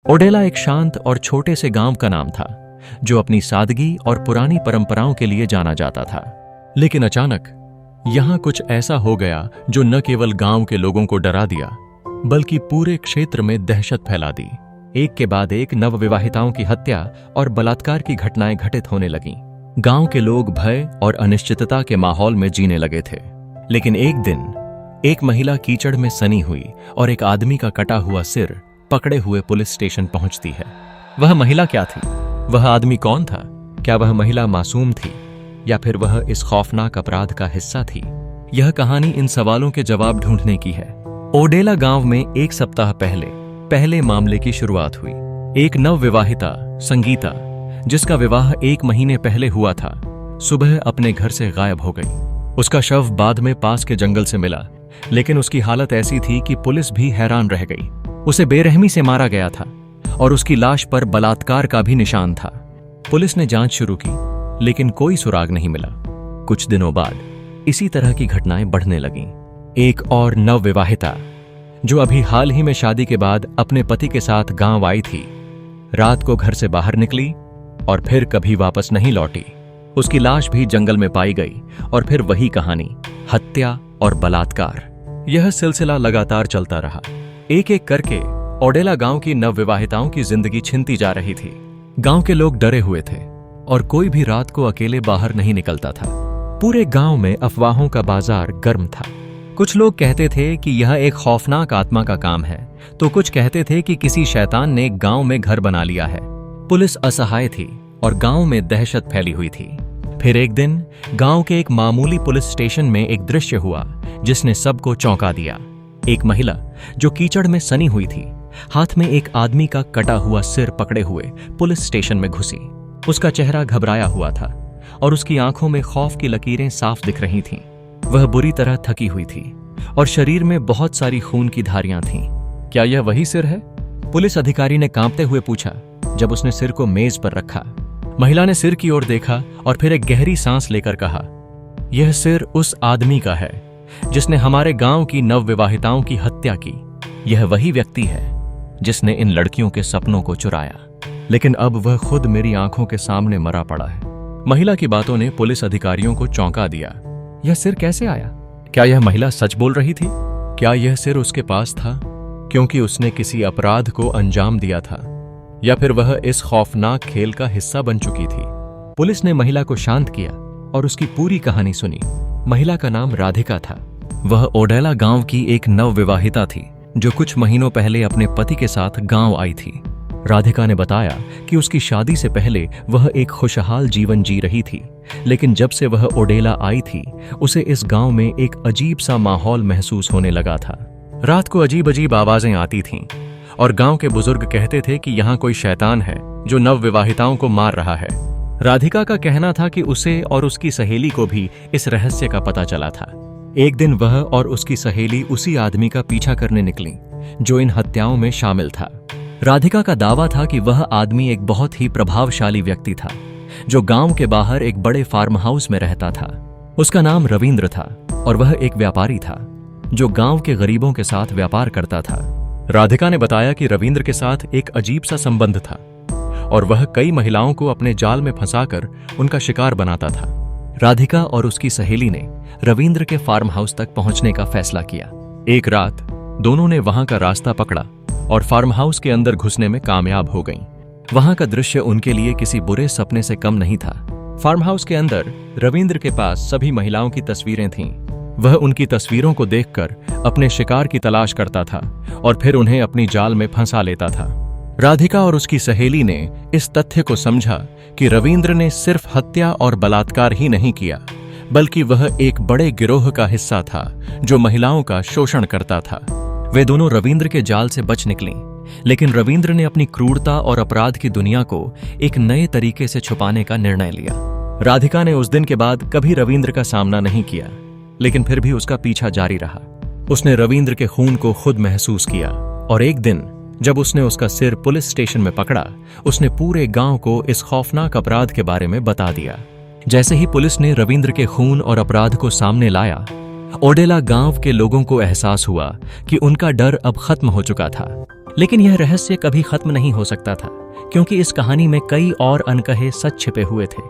ओडेला एक शांत और छोटे से गांव का नाम था जो अपनी सादगी और पुरानी परंपराओं के लिए जाना जाता था। लेकिन अचानक यहां कुछ ऐसा हो गया जो न केवल गांव के लोगों को डरा दिया बल्कि पूरे क्षेत्र में दहशत फैला दी। एक के बाद एक नवविवाहिताओं की हत्या और बलात्कार की घटनाएं घटित होने लगीं। गांव के लोग भय और अनिश्चितता के माहौल में जीने लगे थे। लेकिन एक दिन एक महिला कीचड़ में सनी हुई और एक आदमी का कटा हुआ सिर पकड़े हुए पुलिस स्टेशन पहुंचती है। वह महिला क्या थी? वह आदमी कौन था? क्या वह महिला मासूम थी या फिर वह इस खौफनाक अपराध का हिस्सा थी? यह कहानी इन सवालों के जवाब ढूंढने की है। ओडेला गांव में एक सप्ताह पहले मामले की शुरुआत हुई। एक नवविवाहिता संगीता, जिसका विवाह 1 महीने पहले हुआ था, सुबह अपने घर से गायब हो गई। उसका शव बाद में पास के जंगल से मिला, लेकिन उसकी हालत ऐसी थी कि पुलिस भी हैरान रह गई। उसे बेरहमी से मारा गया था और उसकी लाश पर बलात्कार का भी निशान था। पुलिस ने जांच शुरू की, लेकिन कोई सुराग नहीं मिला। कुछ दिनों बाद इसी तरह की घटनाएं बढ़ने लगीं। एक और नवविवाहिता जो अभी हाल ही में शादी के बाद अपने पति के साथ गांव आई थी, रात को घर से बाहर निकली और फिर कभी वापस नहीं लौटी। उसकी लाश भी जंगल में पाई गई और फिर वही कहानी, हत्या और बलात्कार। यह सिलसिला लगातार चलता रहा। एक एक करके ओडेला गांव की नवविवाहिताओं की जिंदगी छिनती जा रही थी। गांव के लोग डरे हुए थे और कोई भी रात को अकेले बाहर नहीं निकलता था। पूरे गांव में अफवाहों का बाजार गर्म था। कुछ लोग कहते थे कि यह एक खौफनाक आत्मा का काम है, तो कुछ कहते थे कि किसी शैतान ने गांव में घर बना लिया है। पुलिस असहाय थी और गांव में दहशत फैली हुई थी। फिर एक दिन गांव के एक मामूली पुलिस स्टेशन में एक दृश्य हुआ जिसने सबको चौंका दिया। एक महिला जो कीचड़ में सनी हुई थी, हाथ में एक आदमी का कटा हुआ सिर पकड़े हुए पुलिस स्टेशन में घुसी। उसका चेहरा घबराया हुआ था और उसकी आंखों में खौफ की लकीरें साफ दिख रही थीं। वह बुरी तरह थकी हुई थी और शरीर में बहुत सारी खून की धारियां थीं। क्या यह वही सिर है? पुलिस अधिकारी ने कांपते हुए पूछा जब उसने सिर को मेज पर रखा। महिला ने सिर की ओर देखा और फिर एक गहरी सांस लेकर कहा, यह सिर उस आदमी का है जिसने हमारे गांव की नवविवाहिताओं की हत्या की। यह वही व्यक्ति है जिसने इन लड़कियों के सपनों को चुराया, लेकिन अब वह खुद मेरी आंखों के सामने मरा पड़ा है। महिला की बातों ने पुलिस अधिकारियों को चौंका दिया। यह सिर कैसे आया? क्या यह महिला सच बोल रही थी? क्या यह सिर उसके पास था क्योंकि उसने किसी अपराध को अंजाम दिया था, या फिर वह इस खौफनाक खेल का हिस्सा बन चुकी थी? पुलिस ने महिला को शांत किया और उसकी पूरी कहानी सुनी। महिला का नाम राधिका था। वह ओडेला गांव की एक नवविवाहिता थी जो कुछ महीनों पहले अपने पति के साथ गांव आई थी। राधिका ने बताया कि उसकी शादी से पहले वह एक खुशहाल जीवन जी रही थी, लेकिन जब से वह ओडेला आई थी उसे इस गांव में एक अजीब सा माहौल महसूस होने लगा था। रात को अजीब अजीब आवाजें आती थीं और गांव के बुजुर्ग कहते थे कि यहाँ कोई शैतान है जो नवविवाहिताओं को मार रहा है। राधिका का कहना था कि उसे और उसकी सहेली को भी इस रहस्य का पता चला था। एक दिन वह और उसकी सहेली उसी आदमी का पीछा करने निकली जो इन हत्याओं में शामिल था। राधिका का दावा था कि वह आदमी एक बहुत ही प्रभावशाली व्यक्ति था जो गांव के बाहर एक बड़े फार्म हाउस में रहता था। उसका नाम रविंद्र था और वह एक व्यापारी था जो गांव के गरीबों के साथ व्यापार करता था। राधिका ने बताया कि रविंद्र के साथ एक अजीब सा संबंध था और वह कई महिलाओं को अपने जाल में फंसाकर उनका शिकार बनाता था। राधिका और उसकी सहेली ने रविंद्र के फार्म हाउस तक पहुंचने का फैसला किया। एक रात दोनों ने वहां का रास्ता पकड़ा और फार्म हाउस के अंदर घुसने में कामयाब हो गईं। वहां का दृश्य उनके लिए किसी बुरे सपने से कम नहीं था। फार्म हाउस के अंदर रविंद्र के पास सभी महिलाओं की तस्वीरें थीं। वह उनकी तस्वीरों को देखकर अपने शिकार की तलाश करता था और फिर उन्हें अपनी जाल में फंसा लेता था। राधिका और उसकी सहेली ने इस तथ्य को समझा कि रविंद्र ने सिर्फ हत्या और बलात्कार ही नहीं किया, बल्कि वह एक बड़े गिरोह का हिस्सा था जो महिलाओं का शोषण करता था। वे दोनों रविंद्र के जाल से बच निकलीं, लेकिन रविंद्र ने अपनी क्रूरता और अपराध की दुनिया को एक नए तरीके से छुपाने का निर्णय लिया। राधिका ने उस दिन के बाद कभी रविंद्र का सामना नहीं किया, लेकिन फिर भी उसका पीछा जारी रहा। उसने रविंद्र के खून को खुद महसूस किया और एक दिन जब उसने उसका सिर पुलिस स्टेशन में पकड़ा, उसने पूरे गांव को इस खौफनाक अपराध के बारे में बता दिया। जैसे ही पुलिस ने रविंद्र के खून और अपराध को सामने लाया, ओडेला गांव के लोगों को एहसास हुआ कि उनका डर अब खत्म हो चुका था। लेकिन यह रहस्य कभी खत्म नहीं हो सकता था, क्योंकि इस कहानी में कई और अनकहे सच छिपे हुए थे।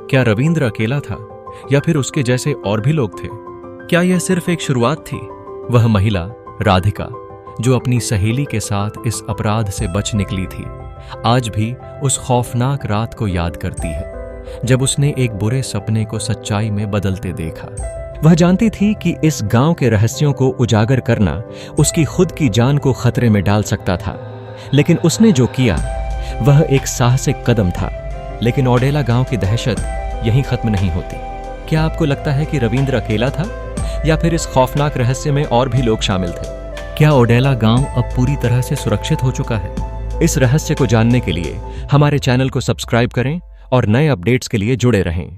क्या रविंद्र अकेला था, या फिर उसके जैसे और भी लोग थे? क्या यह सिर्फ एक शुरुआत थी? वह महिला राधिका, जो अपनी सहेली के साथ इस अपराध से बच निकली थी, आज भी उस खौफनाक रात को याद करती है, जब उसने एक बुरे सपने को सच्चाई में बदलते देखा। वह जानती थी कि इस गांव के रहस्यों को उजागर करना उसकी खुद की जान को खतरे में डाल सकता था, लेकिन उसने जो किया वह एक साहसिक कदम था। लेकिन ओडेला गांव की दहशत यहीं खत्म नहीं होती। क्या आपको लगता है कि रविंद्र अकेला था, या फिर इस खौफनाक रहस्य में और भी लोग शामिल थे? क्या ओडेला गांव अब पूरी तरह से सुरक्षित हो चुका है? इस रहस्य को जानने के लिए हमारे चैनल को सब्सक्राइब करें और नए अपडेट्स के लिए जुड़े रहें।